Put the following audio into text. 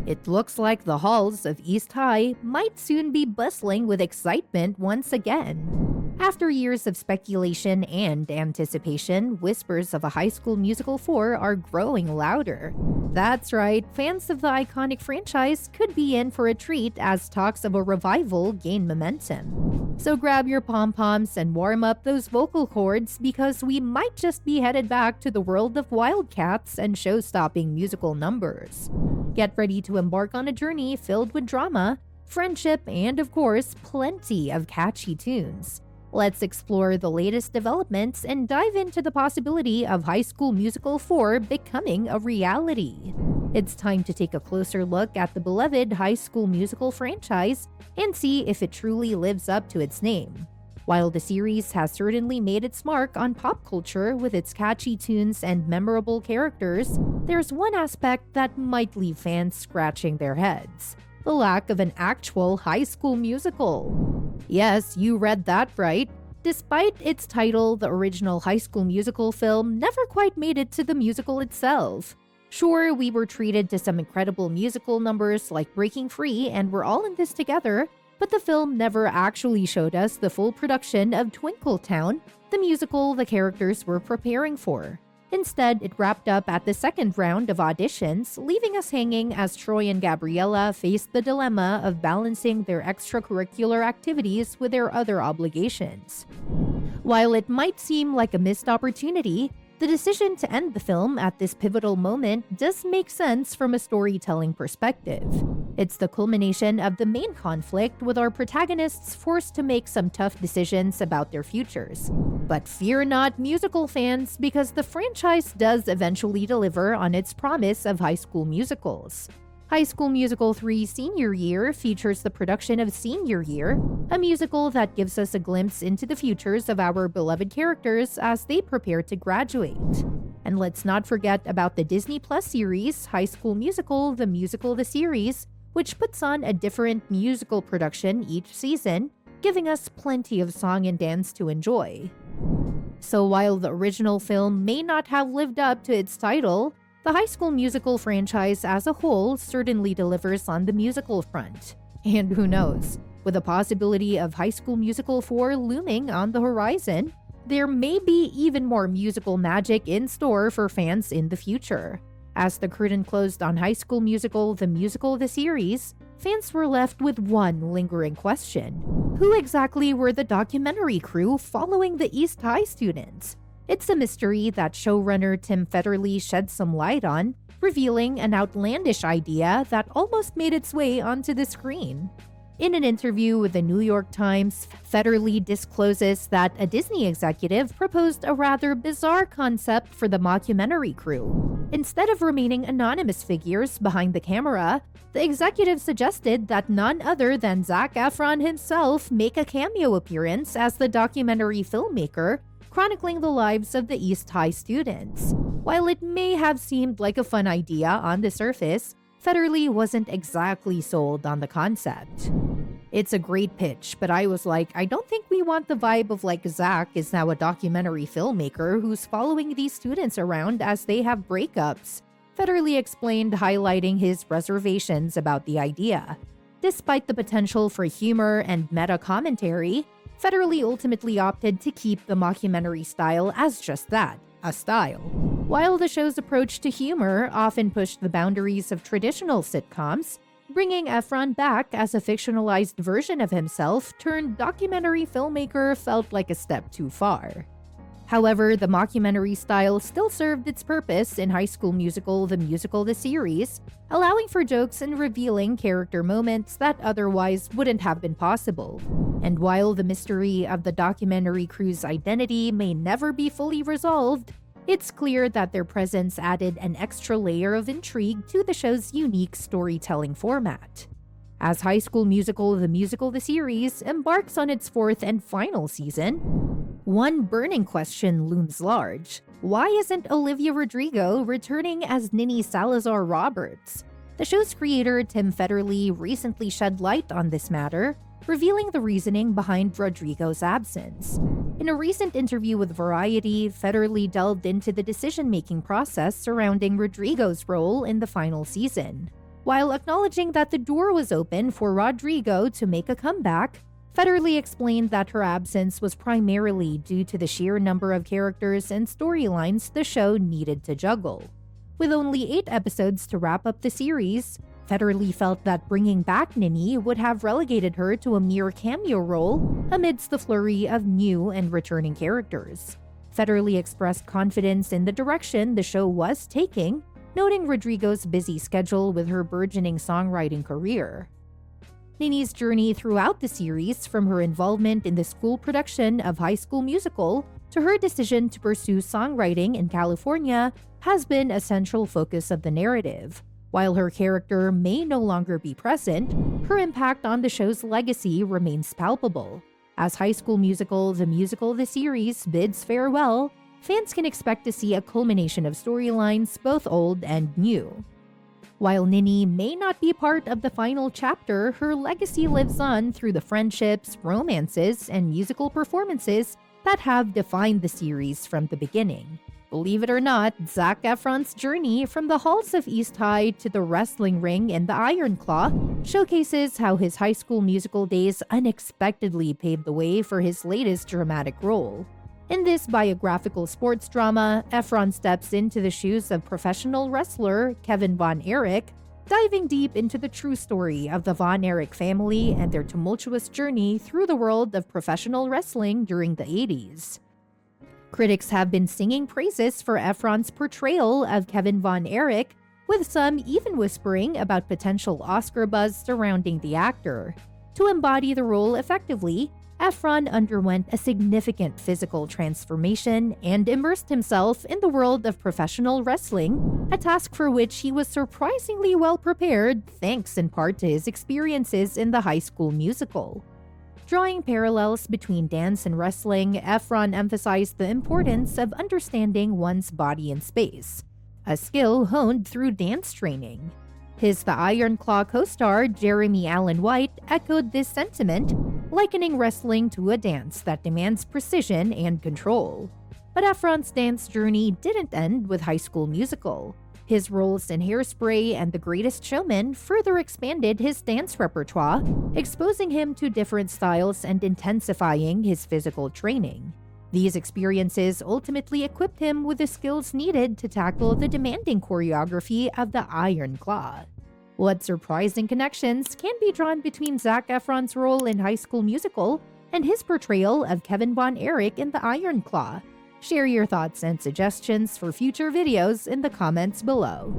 It looks like the halls of East High might soon be bustling with excitement once again. After years of speculation and anticipation, whispers of a High School Musical 4 are growing louder. That's right, fans of the iconic franchise could be in for a treat as talks of a revival gain momentum. So grab your pom-poms and warm up those vocal cords because we might just be headed back to the world of Wildcats and show-stopping musical numbers. Get ready to embark on a journey filled with drama, friendship, and of course, plenty of catchy tunes. Let's explore the latest developments and dive into the possibility of High School Musical 4 becoming a reality. It's time to take a closer look at the beloved High School Musical franchise and see if it truly lives up to its name. While the series has certainly made its mark on pop culture with its catchy tunes and memorable characters, there's one aspect that might leave fans scratching their heads: the lack of an actual High School Musical. Yes, you read that right. Despite its title, the original High School Musical film never quite made it to the musical itself. Sure, we were treated to some incredible musical numbers like Breaking Free and We're All in This Together, but the film never actually showed us the full production of Twinkletown, the musical the characters were preparing for. Instead, it wrapped up at the second round of auditions, leaving us hanging as Troy and Gabriella faced the dilemma of balancing their extracurricular activities with their other obligations. While it might seem like a missed opportunity, the decision to end the film at this pivotal moment does make sense from a storytelling perspective. It's the culmination of the main conflict, with our protagonists forced to make some tough decisions about their futures. But fear not, musical fans, because the franchise does eventually deliver on its promise of High School Musicals. High School Musical 3 Senior Year features the production of Senior Year, a musical that gives us a glimpse into the futures of our beloved characters as they prepare to graduate. And let's not forget about the Disney Plus series, High School Musical: The Series, which puts on a different musical production each season, giving us plenty of song and dance to enjoy. So while the original film may not have lived up to its title, the High School Musical franchise as a whole certainly delivers on the musical front. And who knows, with the possibility of High School Musical 4 looming on the horizon, there may be even more musical magic in store for fans in the future. As the curtain closed on High School Musical: The Series, fans were left with one lingering question: who exactly were the documentary crew following the East High students? It's a mystery that showrunner Tim Federle shed some light on, revealing an outlandish idea that almost made its way onto the screen. In an interview with the New York Times, Federle discloses that a Disney executive proposed a rather bizarre concept for the mockumentary crew. Instead of remaining anonymous figures behind the camera, the executive suggested that none other than Zac Efron himself make a cameo appearance as the documentary filmmaker, chronicling the lives of the East High students. While it may have seemed like a fun idea on the surface, Federle wasn't exactly sold on the concept. It's a great pitch, but I was like, I don't think we want the vibe of like Zac is now a documentary filmmaker who's following these students around as they have breakups, Federle explained, highlighting his reservations about the idea. Despite the potential for humor and meta commentary, Federle ultimately opted to keep the mockumentary style as just that, a style. While the show's approach to humor often pushed the boundaries of traditional sitcoms, bringing Efron back as a fictionalized version of himself turned documentary filmmaker felt like a step too far. However, the mockumentary style still served its purpose in High School Musical: The Series, allowing for jokes and revealing character moments that otherwise wouldn't have been possible. And while the mystery of the documentary crew's identity may never be fully resolved, it's clear that their presence added an extra layer of intrigue to the show's unique storytelling format. As High School Musical: The Series embarks on its fourth and final season, one burning question looms large. Why isn't Olivia Rodrigo returning as Ninny Salazar Roberts? The show's creator, Tim Federle, recently shed light on this matter, revealing the reasoning behind Rodrigo's absence. In a recent interview with Variety, Federle delved into the decision-making process surrounding Rodrigo's role in the final season. While acknowledging that the door was open for Rodrigo to make a comeback, Federle explained that her absence was primarily due to the sheer number of characters and storylines the show needed to juggle. With only 8 episodes to wrap up the series, Federle felt that bringing back Nini would have relegated her to a mere cameo role amidst the flurry of new and returning characters. Federle expressed confidence in the direction the show was taking, noting Rodrigo's busy schedule with her burgeoning songwriting career. Nini's journey throughout the series, from her involvement in the school production of High School Musical to her decision to pursue songwriting in California, has been a central focus of the narrative. While her character may no longer be present, her impact on the show's legacy remains palpable. As High School Musical, the series, bids farewell, fans can expect to see a culmination of storylines, both old and new. While Nini may not be part of the final chapter, her legacy lives on through the friendships, romances, and musical performances that have defined the series from the beginning. Believe it or not, Zac Efron's journey from the halls of East High to the wrestling ring and the Iron Claw showcases how his High School Musical days unexpectedly paved the way for his latest dramatic role. In this biographical sports drama, Efron steps into the shoes of professional wrestler Kevin Von Erich, diving deep into the true story of the Von Erich family and their tumultuous journey through the world of professional wrestling during the 80s. Critics have been singing praises for Efron's portrayal of Kevin Von Erich, with some even whispering about potential Oscar buzz surrounding the actor. To embody the role effectively, Efron underwent a significant physical transformation and immersed himself in the world of professional wrestling, a task for which he was surprisingly well prepared thanks in part to his experiences in the High School Musical. Drawing parallels between dance and wrestling, Efron emphasized the importance of understanding one's body in space, a skill honed through dance training. His The Iron Claw co-star, Jeremy Allen White, echoed this sentiment, likening wrestling to a dance that demands precision and control. But Efron's dance journey didn't end with High School Musical. His roles in Hairspray and The Greatest Showman further expanded his dance repertoire, exposing him to different styles and intensifying his physical training. These experiences ultimately equipped him with the skills needed to tackle the demanding choreography of the Iron Claw. What surprising connections can be drawn between Zac Efron's role in High School Musical and his portrayal of Kevin Von Erich in the Iron Claw? Share your thoughts and suggestions for future videos in the comments below.